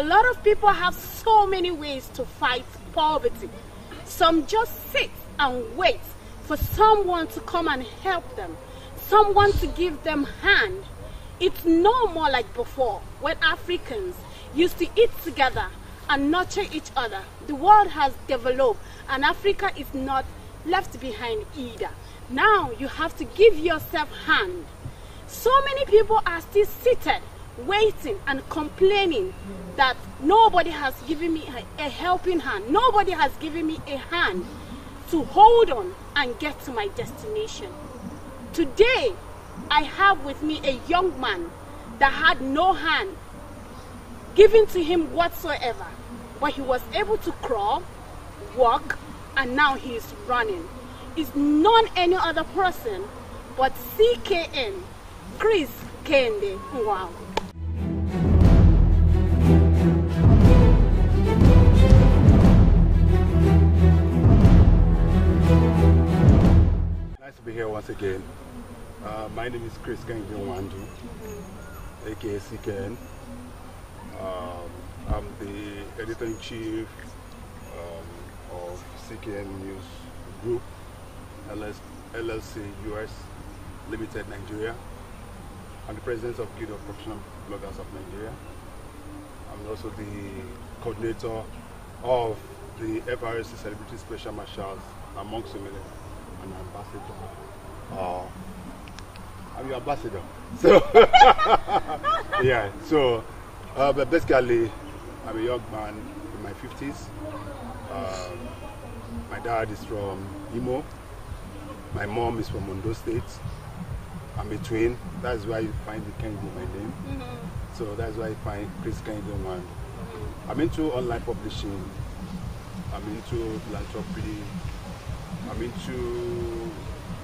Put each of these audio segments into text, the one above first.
A lot of people have so many ways to fight poverty. Some just sit and wait for someone to come and help them, someone to give them hand. It's no more like before, when Africans used to eat together and nurture each other. The world has developed and Africa is not left behind either. Now you have to give yourself hand. So many people are still seated, waiting and complaining that nobody has given me a helping hand. Nobody has given me a hand to hold on and get to my destination. Today, I have with me a young man that had no hand given to him whatsoever, but he was able to crawl, walk, and now he is running. It's none any other person but CKN, Chris Kehinde Nwandu. Nice to be here once again. My name is Chris Kehinde Nwandu, aka CKN. I'm the editor-in-chief of CKN News Group, LLC US Limited, Nigeria. I'm the president of Guild of Professional Bloggers of Nigeria. I'm also the coordinator of the FRSC Celebrity Special Marshals, amongst so many, and ambassador. I'm your ambassador. So, yeah, so, but basically, I'm a young man in my 50s. My dad is from Imo. My mom is from Ondo State. I'm a twin. That's why you find the Kehinde in my name. So that's why you find Chris Kehinde Nwandu. I'm into online publishing. I'm into philanthropy. I'm into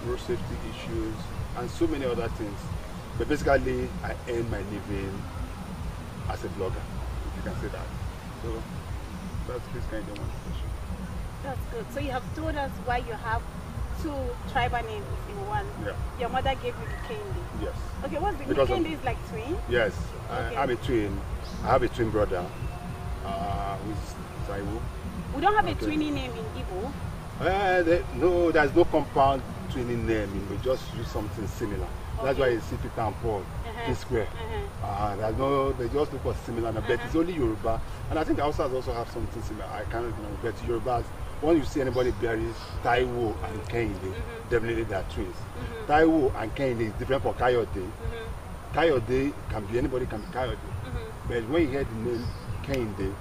road safety issues and so many other things. But basically, I earn my living as a blogger, if you can say that. So that's Chris Kehinde Nwandu. That's good. So you have told us why you have two tribal names in one. Yeah. Your mother gave you the Kehinde. Yes. Okay, what's the Kehinde is like twin? Yes. Okay. I'm a twin. I have a twin brother who's Taiwo. We don't have a twinning name in Igbo. No, there's no compound twinning name. We just use something similar. Okay. That's why you see Peter and Paul, P-square. There's no, they just look for similar, but it's only Yoruba. And I think Hausas also have something similar. I can't remember, but Yorubas, when you see anybody buries Taiwo and Kehinde, definitely they are twins. Taiwo and Kehinde is different from Kayode. Kayode can be, anybody can be Kayode. But when you hear the name Kehinde,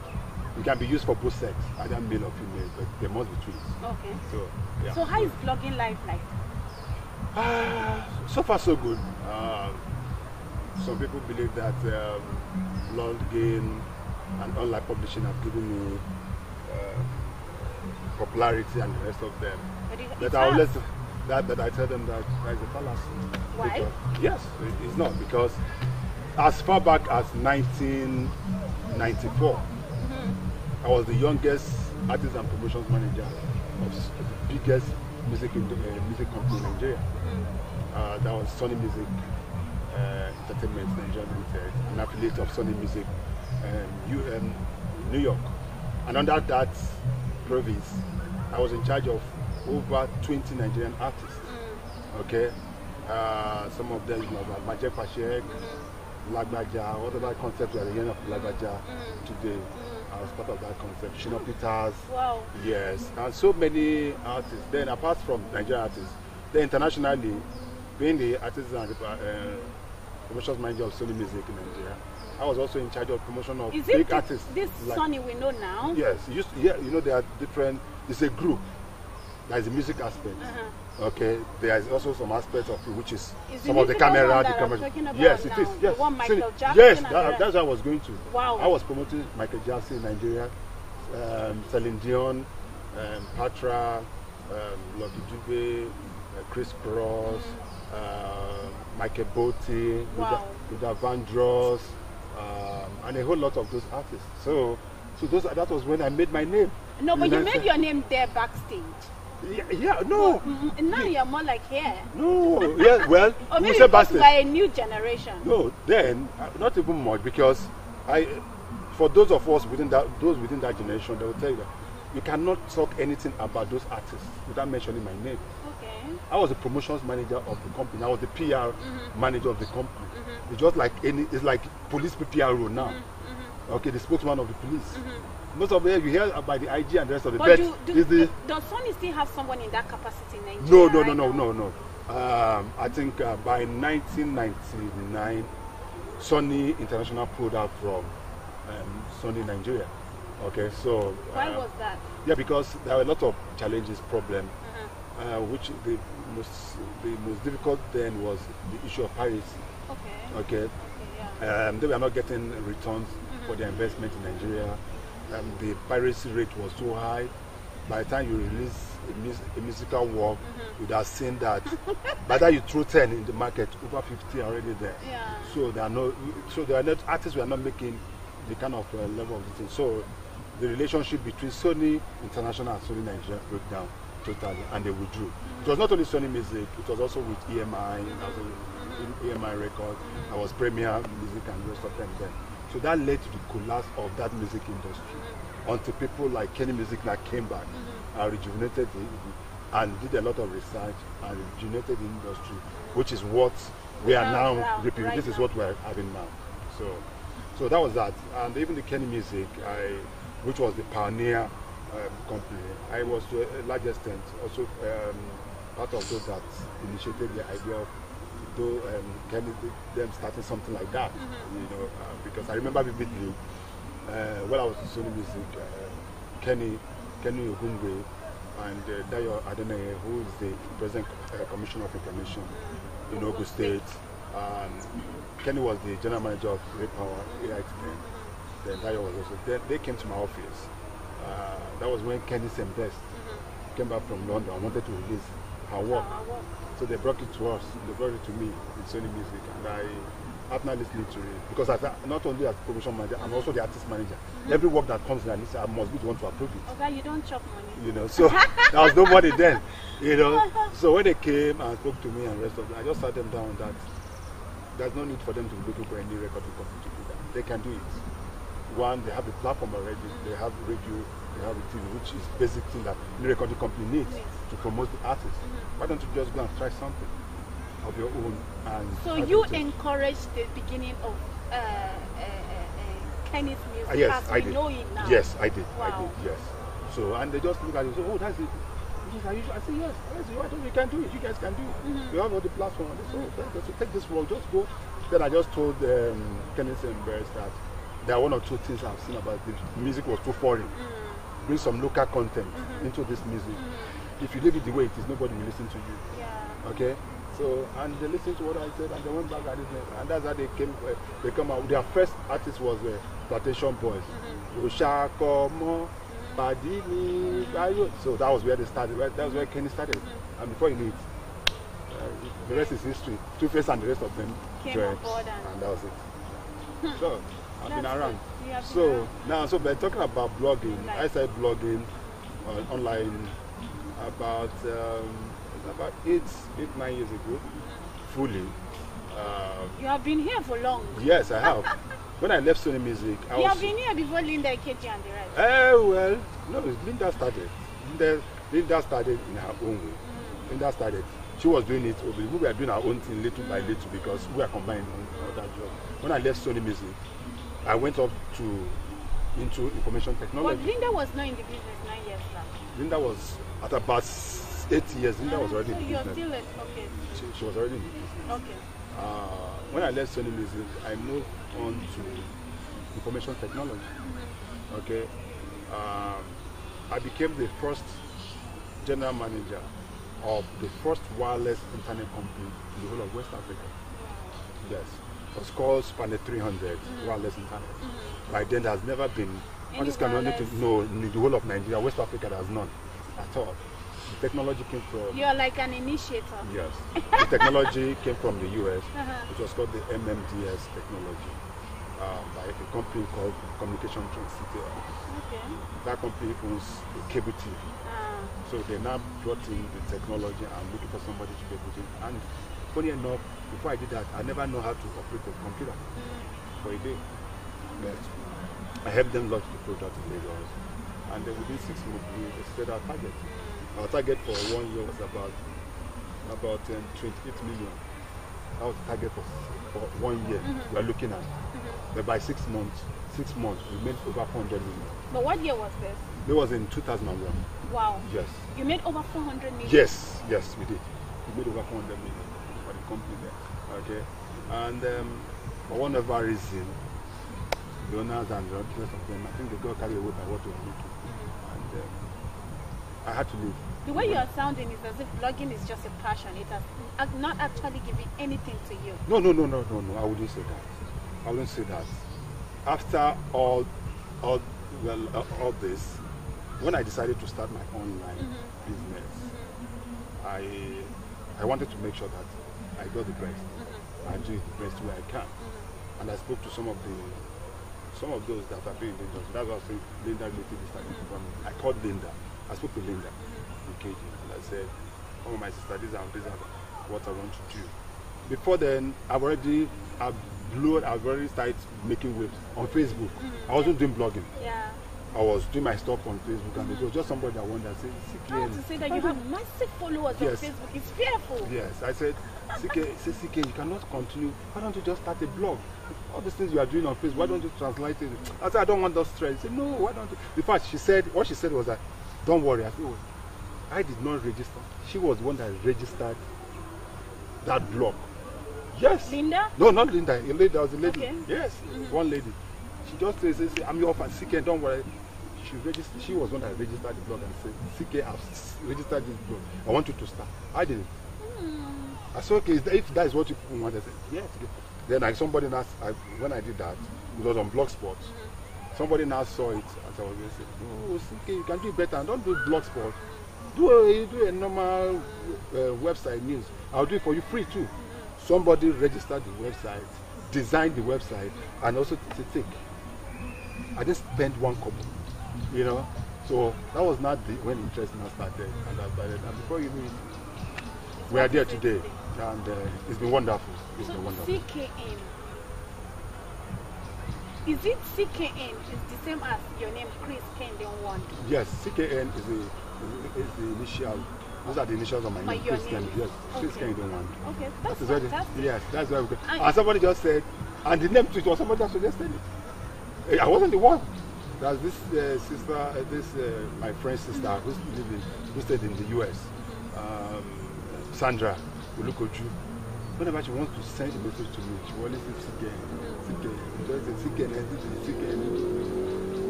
it can be used for both sex, either male or female, but they must be twins. Okay. So, yeah. So how is blogging life like? So far so good. Some people believe that blogging and online publishing have given me popularity and the rest of them. But I tell them that is a fallacy. Why? Because, yes, it's not, because as far back as 1994, I was the youngest artist and promotions manager of the biggest music company in Nigeria. That was Sony Music Entertainment Nigeria Limited, an affiliate of Sony Music New York. And under that province, I was in charge of over 20 Nigerian artists. Okay, some of them like Majek Pashek, Lagbaja, whatever concept we are the end of Lagbaja today. I was part of that concept. Shino Peters. Wow. Yes, and so many artists. Then apart from Nigerian artists, then internationally, being the artist and promotions manager of Sony Music in Nigeria, I was also in charge of promotion of big artists. This like, Sony we know now? Yes, you know there are different. It's a group. There is a music aspect. Okay, there is also some aspects of which is some of the camera, the camera. Yes, it is. Yes, one Michael Jackson. Yes, that's what I was going to. Wow. I was promoting Michael Jackson in Nigeria, Celine Dion, Patra, Lucky Dube, Chris Cross, Michael Botti, Luther Vandross, and a whole lot of those artists. So that was when I made my name. No, but you made your name there backstage. Yeah, no. Now you're more like here. No, yeah, well, or maybe because by a new generation. No, then not even much, because for those of us within that generation, they will tell you that you cannot talk anything about those artists without mentioning my name. Okay. I was the promotions manager of the company. I was the PR manager of the company. It's just like it's like police PRO now. Okay, the spokesman of the police. Most of it you hear about the IG and the rest of the. But does Sony still have someone in that capacity in Nigeria? No. I think by 1999, Sony International pulled out from Sony Nigeria. Okay, so why was that? Yeah, because there were a lot of challenges, problems, which the most difficult then was the issue of piracy. Okay. They were not getting returns for their investment in Nigeria. The piracy rate was so high. By the time you release a musical work, you'd have seen that by the time you throw 10 in the market, over 50 are already there. Yeah. So artists were not making the kind of level of the thing. So the relationship between Sony International and Sony Nigeria broke down totally, and they withdrew. It was not only Sony Music; it was also with EMI, EMI Records. I was Premier Music and the rest of them then. So that led to the collapse of that music industry. Until people like Kenny Music that came back and rejuvenated it and did a lot of research and rejuvenated the industry, which is what we are now reaping. Right, this is what we're having now. So that was that. And even the Kenny Music, which was the pioneer company, I was to a large extent also part of those that initiated the idea of Kenny, them starting something like that. Because I remember vividly when I was in Sony Music, Kenny Ogungwe and Dayo Adeneye, who is the President Commissioner of Information in Ogun State. Kenny was the General Manager of Power AIT then Dayo was also. They came to my office. That was when Kenny Sembest came back from London and wanted to release her work. So they brought it to us. They brought it to me in Sony Music, and I after listening to it, because not only as promotion manager, I'm also the artist manager. Every work that comes in, I must be the one to approve it. Okay, you don't chop money. So there was no money then. So when they came and spoke to me and the rest of them, I just sat them down that there's no need for them to be looking for any recording company to do that. They can do it. One, they have the platform already. They have radio, they have the TV, which is basic thing that any recording company needs to promote the artist. Why don't you just go and try something of your own? And so you encouraged the beginning of Kenny's music. Yes, I did. Know it now. Yes, I did. Wow. I did. Yes. So and they just look at it. So, oh, that's it. I say yes. Why don't you can do it? You guys can do it. You have all the platform. So take this work. Just go. Then I just told Kenny Sembest that there are one or two things I've seen about this. The music was too foreign. Bring some local content into this music. If you leave it the way it is, nobody will listen to you. Yeah. Okay. So, and they listened to what I said, and they went back at it, and that's how they came. They come out. Their first artist was Plantation Boys. Oshakomo, Padini, Bayo. So that was where they started. That was where Kenny started. And before you knew it, the rest is history. Two-Face and the rest of them joined, and that was it. So I've been around. So now, so we're talking about blogging. I started blogging online about 8-9 years ago, fully. You have been here for long. Yes, I have. When I left Sony Music, you have been here before Linda Ikeji and the rest. Well, no, Linda started. Linda started in her own way. Linda started. She was doing it. We were doing our own thing little by little because we are combining all that job. When I left Sony Music, I went up into information technology. But Linda was not in the business 9 years back. Linda was at about 8 years. Linda was already in the business. So you're still okay. She was already in the business. Okay. When I left Sony Music, I moved on to information technology. Okay. I became the first general manager of the first wireless internet company in the whole of West Africa. Yes. It was called Spannet 300 wireless internet. By then, there has never been on this kind of in the whole of Nigeria, West Africa, there has none at all. The technology came from. You're like an initiator. Yes. The technology came from the US. It was called the MMDS technology by a company called Communication Transit. Okay. That company owns the cable TV. So they now brought in the technology and looking for somebody to be able to. And funny enough, before I did that, I never know how to operate a computer for a day. But I helped them launch the product in Lagos. And then within 6 months, we set our target. Our target for 1 year was about 28 million. That was the target for 1 year we are looking at. But by 6 months, we made over 400 million. But what year was this? It was in 2001. Wow. Yes. You made over 400 million? Yes, we did. We made over 400 million for the company there. Okay. And for whatever reason, the owners and the rest of them, I think they got carried away by what we were making. And I had to leave. The way you are sounding is as if blogging is just a passion. It has not actually given anything to you. No. I wouldn't say that. After all this, when I decided to start my online business, I wanted to make sure that I got the best. I do it the best way I can. And I spoke to some of those that have been in the industry. That's why I was saying Linda related is starting to come. I called Linda. I spoke to Linda in KG, and I said, "Oh, my sister, these are what I want to do." Before then, I've already started making waves on Facebook. I wasn't doing blogging. Yeah. I was doing my stuff on Facebook, and it was just somebody that wanted to say, CKN. To say that you have massive followers on Facebook, it's fearful. Yes, I said, CK, you cannot continue. Why don't you just start a blog? All these things you are doing on Facebook, why don't you translate it? I said, I don't want those stress. She said, no, why don't you? In fact, what she said was that, don't worry. I said, oh, I did not register. She was the one that registered that blog. Yes. Linda? No, not Linda. There was a lady. Okay. Yes, one lady. She just says, I'm your fan, CK, don't worry. She was one that registered the blog and said, CK, I've registered this blog. I want you to start. I didn't. I said, okay, if that is what you want, I said, yes. Then somebody now, when I did that, it was on Blogspot. Somebody now saw it and I was going to say, oh, CK, you can do it better. Don't do Blogspot. Do a normal website news. I'll do it for you free too. Somebody registered the website, designed the website, and also take. I just spent 1 couple, you know. So that was not when interest now started, and before you know it, we are there today, and it's been wonderful. It's been wonderful. CKN. Is it CKN is the same as your name, Chris Kehinde Nwandu? Yes, CKN is the initial. Those are the initials of my name, Chris Kehinde. Yes, Chris Kehinde Nwandu. Okay, that's fantastic. Yes, that's why we got. And somebody just said, and the name too, it was somebody that suggested it. I wasn't the one. There's this sister, my friend's sister, who stayed in the US, Sandra Ulukoju. Whenever she wants to send a message to me, she always says CKN. CKN. At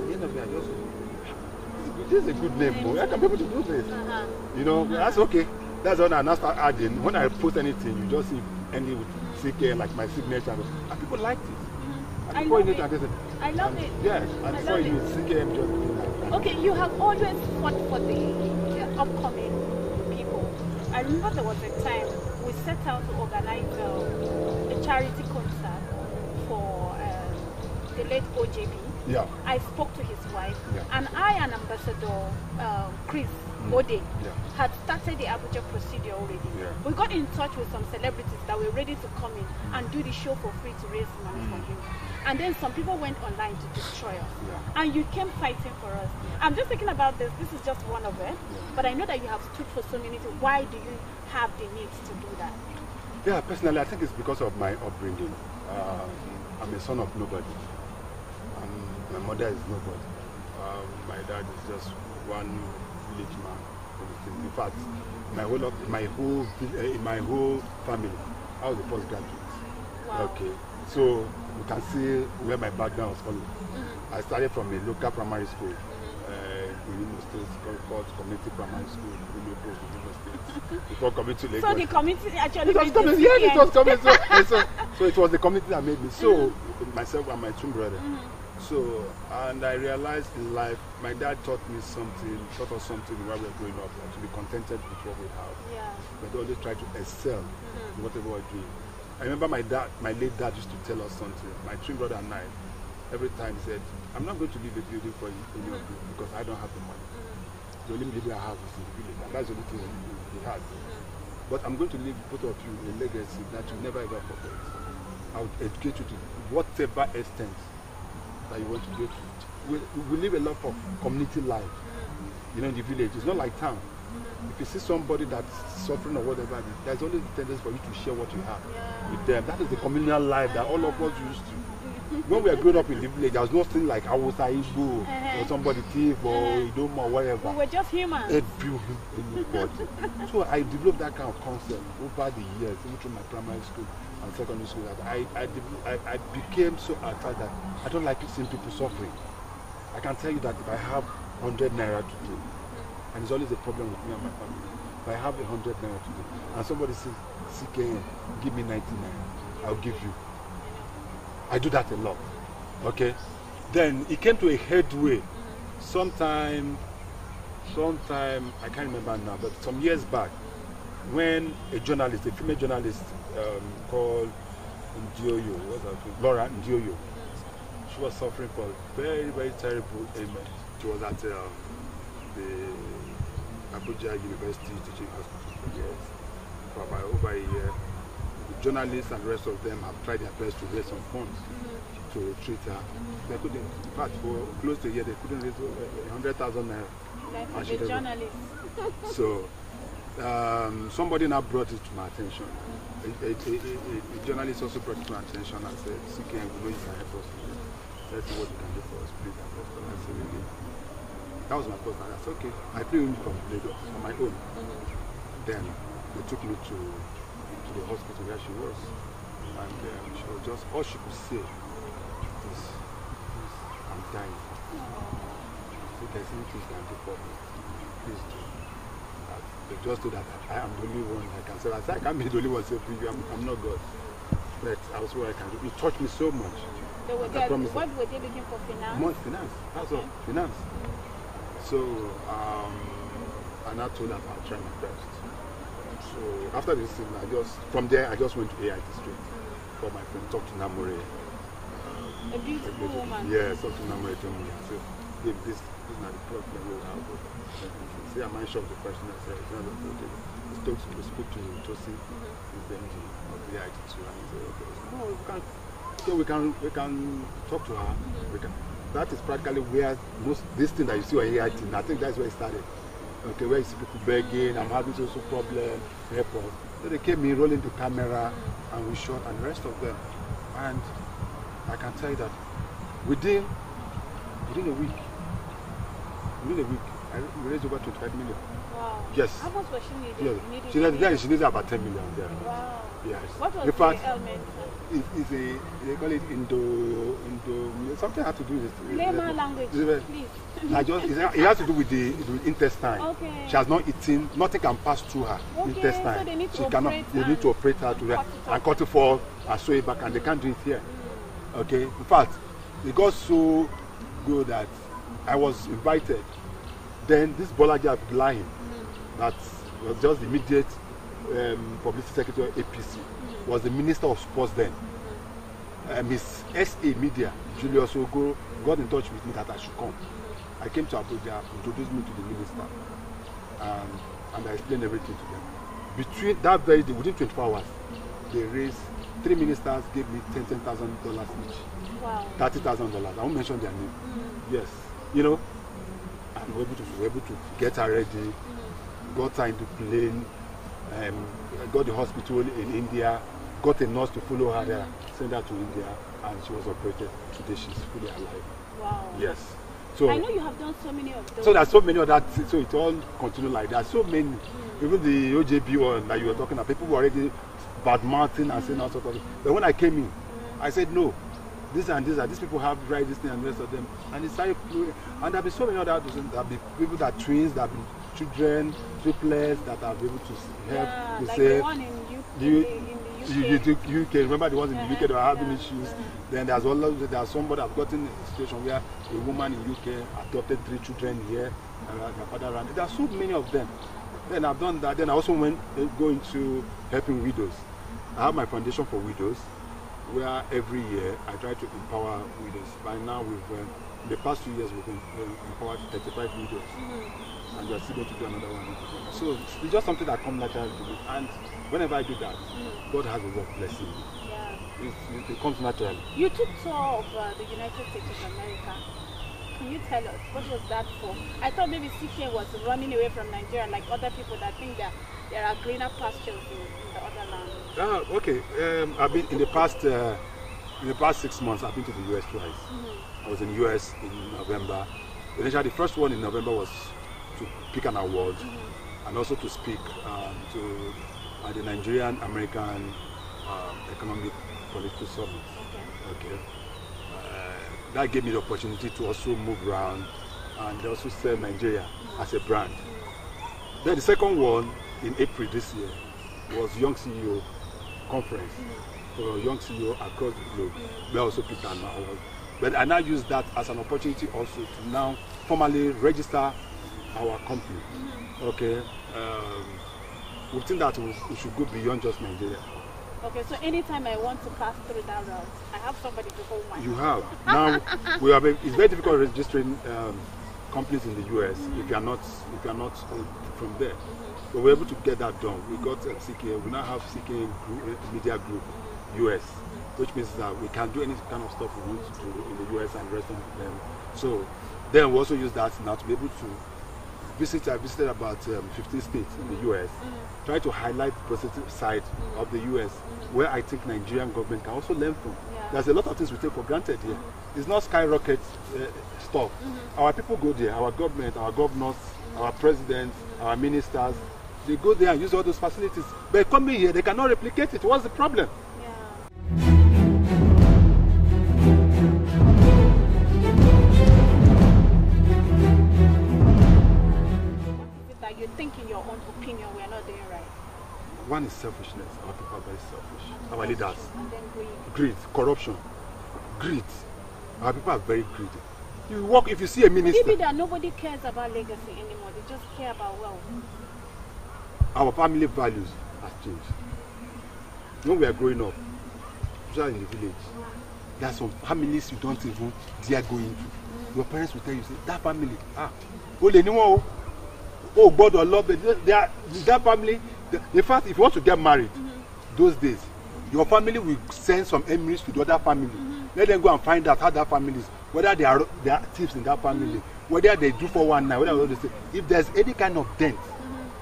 the end of the day, I just say, this is a good name, boy. I can be able to do this. You know, that's okay. That's when I now start adding. When I post anything, you just see any with CKN, like my signature, and people liked it. I love it. Yes, and before you CKN just. Okay, you have always fought for the upcoming people. I remember there was a time we set out to organize a charity concert for the late OJB. Yeah. I spoke to his wife, and I and Ambassador Chris Ode had started the Abuja procedure already. Yeah. We got in touch with some celebrities that were ready to come in and do the show for free to raise money for him. And then some people went online to destroy us. Yeah. And you came fighting for us. I'm just thinking about this. This is just one of it. Yeah. But I know that you have stood for so many things. Why do you have the need to do that? Yeah, personally, I think it's because of my upbringing. I'm a son of nobody. My mother is nobody. My dad is just one village man. In fact, my whole family, I was the first graduate. Wow. Okay, so you can see where my background was coming. I started from a local primary school in Imo State called Community Primary School in Imo State. Before coming to Lagos. So the community actually it was coming. Yeah, it was coming. So it was the community that made me. So myself and my twin brother. So, and I realized in life, my dad taught us something while we were growing up, to be contented with what we have. Yeah. But always try to excel in whatever we're doing. I remember my late dad used to tell us something. My twin brother and I, every time he said, I'm not going to leave a building for any of you because I don't have the money. The only building I have is in the village, and that's the only thing he has. But I'm going to leave both of you a legacy that you'll never ever forget. I would educate you to whatever extent that you want to do. We live a lot of community life, you know, in the village. It's not like town. If you see somebody that's suffering or whatever, there's always a tendency for you to share what you have with them. That is the communal life that all of us used to. When we were growing up in the village, there was nothing like Awusa Igbo or somebody thief or Idoma or whatever. We were just human. Everybody. So I developed that kind of concept over the years, even through my primary school and secondary school. That I became so attached that I don't like seeing people suffering. I can tell you that if I have 100 naira today, and it's always a problem with me and my family, if I have 100 naira today, and somebody says, CKN, give me 90 naira, I'll give you. I do that a lot, okay? Then it came to a headway sometime, I can't remember now, but some years back, when a journalist, a female journalist called Ndioyo, what's her name? Laura Ndioyo, she was suffering for very, very terrible ailment. She was at the Abuja University Teaching Hospital for years, for about over a year. Journalists and the rest of them have tried their best to raise some funds to treat her. They couldn't, in fact, for close to a year, they couldn't raise 100,000 naira. Like a journalist. So, somebody now brought it to my attention. A journalist also brought it to my attention and said, CKN, we know you can help us. Let's see what you can do for us, please. I said, really? That was my first time. I said, okay. I flew in from Lagos on my own. Then they took me to the hospital where she was, and she was just, all she could say is, I'm dying. If there's anything you can do for me, please do. They just do that. I am the only one I can say. I said, I can't be the only one to say, I'm not God. But I was what I can do. It touched me so much. What were they looking for? Finance? More finance. That's all. Finance. So, and I told her I'll try my best. So after this thing, from there I just went to AIT straight for my friend, talked to Namore. A beautiful woman. Yeah, talked to Namore, told me, I said, Dave, this is not the problem we'll have. See, I might shock the person. I said, it's not the problem. We spoke to Tosi, who's the MD of the AIT too, and he said, okay, we can talk to her. That is practically where this thing that you see on AIT, I think that's where it started. Okay, where you see people begging, I'm having social problem, airport. So they came in, rolling the camera, and we shot, and the rest of them. And I can tell you that within a week, we raised over 25 million. Wow. Yes. How much was she needed? Yes. She needed about 10 million there. Wow. Yes. What was the ailment? It's they call it Indo, something has to do with layman language, please. It has to do with the intestine. Okay. She has not eaten, nothing can pass through her intestine. So they need to they need to operate her to and cut it forth and sew it back, and they can't do it here. Okay. In fact, it got so good that I was invited. Then this Bolaji Abdullahi, that was just the immediate publicity secretary of APC, was the Minister of Sports then. His SA Media, Julius Ogo, got in touch with me that I should come. I came to Abuja, introduced me to the minister, and I explained everything to them. Between that very day, within 24 hours, they raised, 3 ministers gave me $10,000 each. Wow. $30,000. I won't mention their name. Yes. You know, and we were able to get her ready, got her into plane, got the hospital in India, got a nurse to follow her there, sent her to India, and she was operated. Today she's fully alive. Wow. Yes. So I know you have done so many of those. So there's so many of that, so it all continue like that. So many. Even the OJB one that you were talking about, people were already bad-mouthing and saying all sorts of things. But when I came in, I said, no, these people have right, this thing and the rest of them. And it started flowing. And there have been so many other things. There have been people that are twins, there have been children, triplets that are able to help. Like the one in UK. Remember the ones in the UK that are having issues. Then there's somebody that's gotten a situation where a woman in UK adopted 3 children here, and their father ran. There are so many of them. Then I've done that. Then I also go into helping widows. I have my foundation for widows, where every year I try to empower widows. By now, in the past 2 years, we've empowered 35 widows. And we are still going to do another one. So it's just something that comes naturally to me. And whenever I do that, God has a way of blessing me. Yeah. It comes naturally. You took tour of the United States of America. Can you tell us, what was that for? I thought maybe CKN was running away from Nigeria like other people that think that there are greener pastures in the other land. Okay. I've been in the past 6 months. I've been to the US twice. I was in the US in November. Initially, the first one in November was to pick an award and also to speak to the Nigerian American Economic Political Summit. Okay. That gave me the opportunity to also move around and also sell Nigeria as a brand. Then the second one in April this year was Young CEO Conference for Young CEO across the globe. We also picked an award. But I now use that as an opportunity also to now formally register our company. Okay. We think that we should go beyond just Nigeria. Okay, so anytime I want to pass through that route, I have somebody to hold my hand. You have. Now, it's very difficult registering companies in the US if you are not from there. But we're able to get that done. We got CKN. We now have CKN Media Group US, which means that we can do any kind of stuff we want to do in the US and the rest of them. So then we also use that now to be able to visit. I visited about 15 states in the US, try to highlight the positive side of the US, where I think Nigerian government can also learn from. There's a lot of things we take for granted here. It's not skyrocket stuff. Our people go there, our government, our governors, our presidents, our ministers, they go there and use all those facilities. But coming here, they cannot replicate it. What's the problem? You think in your own opinion we are not doing right? One is selfishness. Our people are very selfish. Our leaders. And then greed, corruption, greed. Our people are very greedy. You walk, if you see a minister. Maybe that nobody cares about legacy anymore. They just care about wealth. Our family values have changed. When we are growing up, especially in the village, there are some families you don't even dare go into. Your parents will tell you, say, that family, oh God or love, that family. In fact, if you want to get married, those days, your family will send some emissaries to the other family. Let them go and find out how that family is, whether they are thieves in that family, whether they do 419, whether they say. If there's any kind of dent,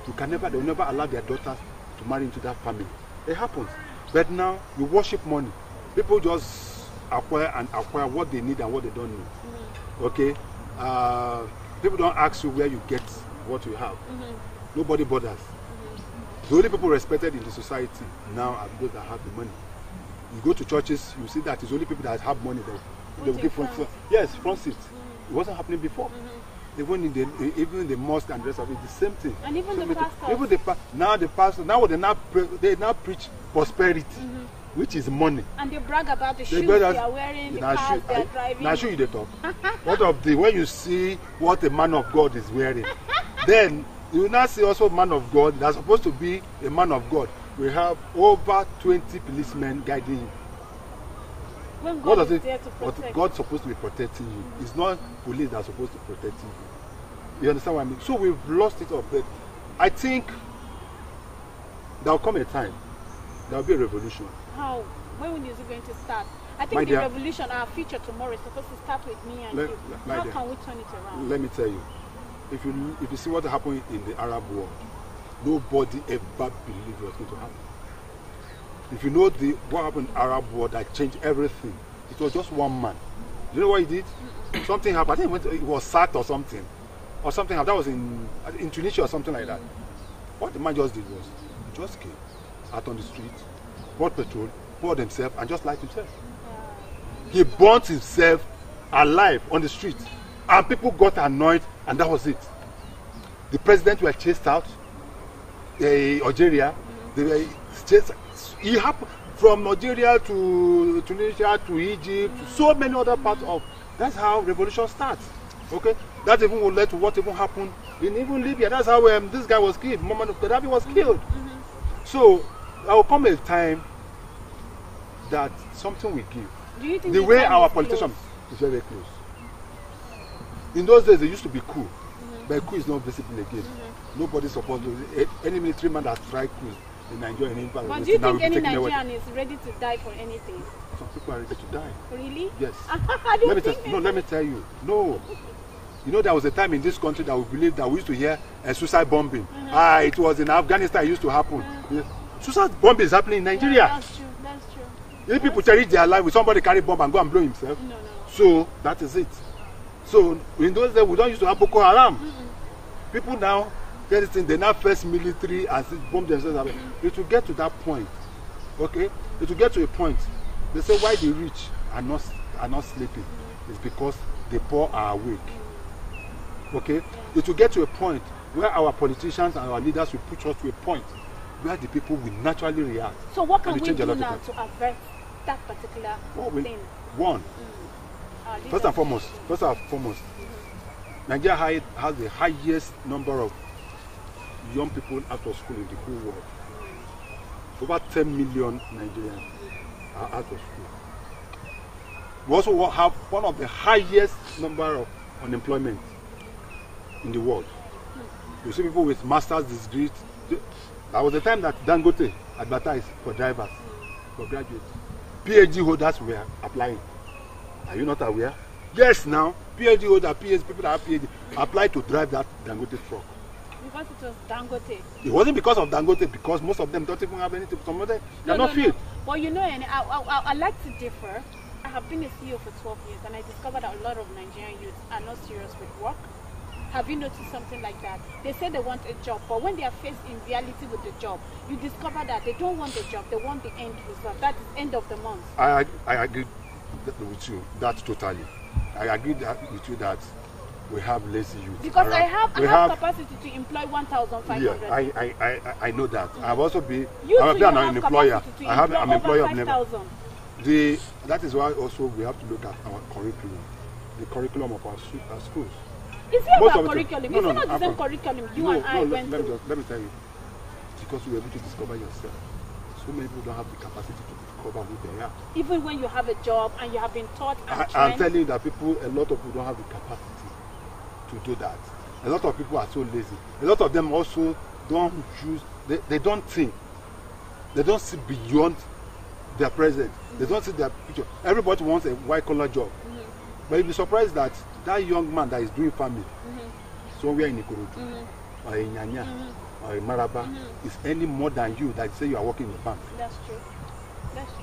they will never allow their daughters to marry into that family. It happens. But now you worship money. People just acquire what they need and what they don't need. Okay? People don't ask you where you get what you have. Nobody bothers. The only people respected in the society now are those that have the money. You go to churches, you see that it's only people that have money that they will give front seats. It wasn't happening before. Even in the mosque and the rest of it, the same thing. And even the pastors. Even they now preach prosperity, which is money. And they brag about the shoes they are wearing, the cars they are driving. Now show you the talk. When you see what a man of God is wearing, then you will now see also a man of God that's supposed to be a man of God. We have over 20 policemen guiding you. When God is there to protect. But God's supposed to be protecting you. It's not police that's supposed to protect you. You understand what I mean? So we've lost it up. But I think there will come a time, there will be a revolution. How? When is it going to start? I think the revolution, our future tomorrow, is supposed to start with me and you. How can we turn it around? Let me tell you. If you see what happened in the Arab world, nobody ever believed it was going to happen. If you know what happened in the Arab world that changed everything, it was just one man. You know what he did? Something happened. I think it was sacked or something. Or something happened. That was in Tunisia or something like that. What the man just did was, he just came out on the street, bought petrol, poured himself, and just lighted himself. He burnt himself alive on the street. And people got annoyed, and that was it. The president were chased out. Algeria, they were chased. It happened from Algeria to Tunisia to Egypt to so many other parts of. That's how revolution starts. Okay, that even will lead to what even happened in even Libya. That's how this guy was killed. Muammar Gaddafi was killed. So there will come a time that something will give. Do you think the way our politicians is very close. In those days, they used to be coup, but coup is not visible again. Nobody supposed to. Any military man that tried coup, in Nigeria in impact. But do you think any Nigerian is ready to die for anything? Some people are ready to die. Really? Yes. Let me tell you. No. You know, there was a time in this country that we believed that we used to hear a suicide bombing. It was in Afghanistan it used to happen. Suicide bombing is happening in Nigeria. Yeah, that's true. That's true. If people cherish their life, will somebody carry bomb and go and blow himself? No. So that is it. So in those days, we don't used to have Boko Haram. People now, they now face military and bomb themselves. It will get to that point. Okay? It will get to a point. They say why the rich are not sleeping. It's because the poor are awake. Okay? It will get to a point where our politicians and our leaders will push us to a point where the people will naturally react. So what can we do now to avert that particular thing? One. First and foremost, Nigeria has the highest number of young people out of school in the whole world. Over 10 million Nigerians are out of school. We also have one of the highest number of unemployment in the world. You see people with master's degrees. There was a time that Dangote advertised for drivers, for graduates. PhD holders were applying. Are you not aware? Yes, now PhD holders, people that have PhD apply to drive that Dangote truck. Because it was Dangote. It wasn't because of Dangote, because most of them don't even have anything. Some of them are not fit. But you know, I like to differ. I have been a CEO for 12 years, and I discovered that a lot of Nigerian youths are not serious with work. Have you noticed something like that? They say they want a job, but when they are faced in reality with the job, you discover that they don't want the job, they want the end result. That is end of the month. I agree with you, that totally. I agree with you that we have lazy youth. Because I have capacity to employ 1,500. Yeah, I know that. I've also been an employer. I'm employer of never. 5,000. That is why also we have to look at our curriculum, the curriculum of our schools. Is it about curriculum? It's not the same curriculum you and I went through. Let me tell you. Because you were able to discover yourself. So many people don't have the capacity to discover who they are. Even when you have a job and you have been taught and trained. I'm telling you that a lot of people don't have the capacity to do that. A lot of people are so lazy. A lot of them also don't choose, they don't think. They don't see beyond their present. They don't see their future. Everybody wants a white-collar job. But you'll be surprised that young man that is doing farming somewhere in Ikorodu or in Nyanya or in Maraba is earning more than you that say you are working in the bank. That's true. That's true.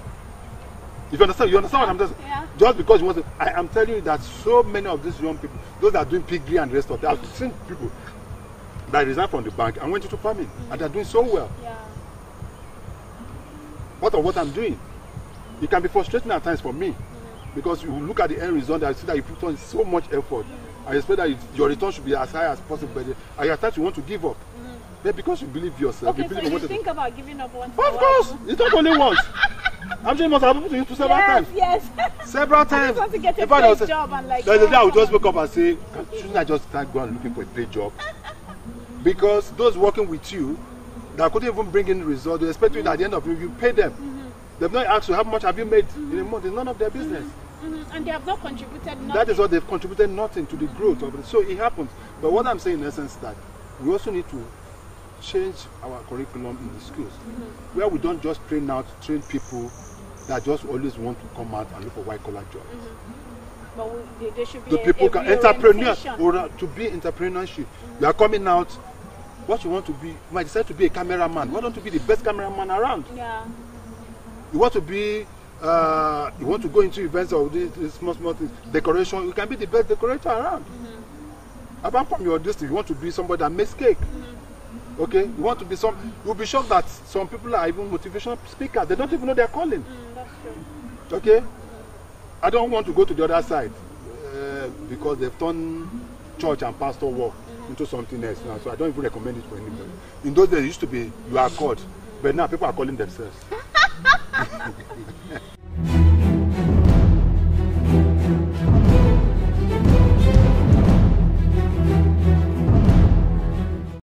You understand what I'm saying? Yeah. Just because you want to, I am telling you that so many of these young people, those that are doing piggery and rest of them, I've seen people that resign from the bank and went into farming and they're doing so well. Yeah. What I'm doing, it can be frustrating at times for me. Because you look at the end result and see that you put on so much effort. I expect that your return should be as high as possible, but at times you want to give up. But because you believe yourself, okay, so you think about giving up once. Of course, it's not only once. I'm sure it must happen to you several times. Yes. Several times. I want to get a paid job and like. There's a day I will just wake up and say, shouldn't I just start going looking for a paid job? Because those working with you that couldn't even bring in results, they expect you that at the end of it, you pay them. They've not asked you how much have you made in a month. It's none of their business. And they have not contributed nothing. That is what they've contributed nothing to the growth of it. So it happens. But what I'm saying in essence is that we also need to change our curriculum in the schools, where we don't just train people that just always want to come out and look for white-collar jobs. But there should be the people can entrepreneurs or to be entrepreneurship. You are coming out. What you want to be? You might decide to be a cameraman. Why don't you be the best cameraman around? Yeah. You want to be. You want to go into events or this small things, decoration. You can be the best decorator around. Apart from your district, you want to be somebody that makes cake. Okay, you want to be you'll be shocked that some people are even motivational speakers. They don't even know their calling. That's true. Okay, I don't want to go to the other side because they've turned church and pastor work into something else now. So I don't even recommend it for anybody. In those days, it used to be you are called, but now people are calling themselves.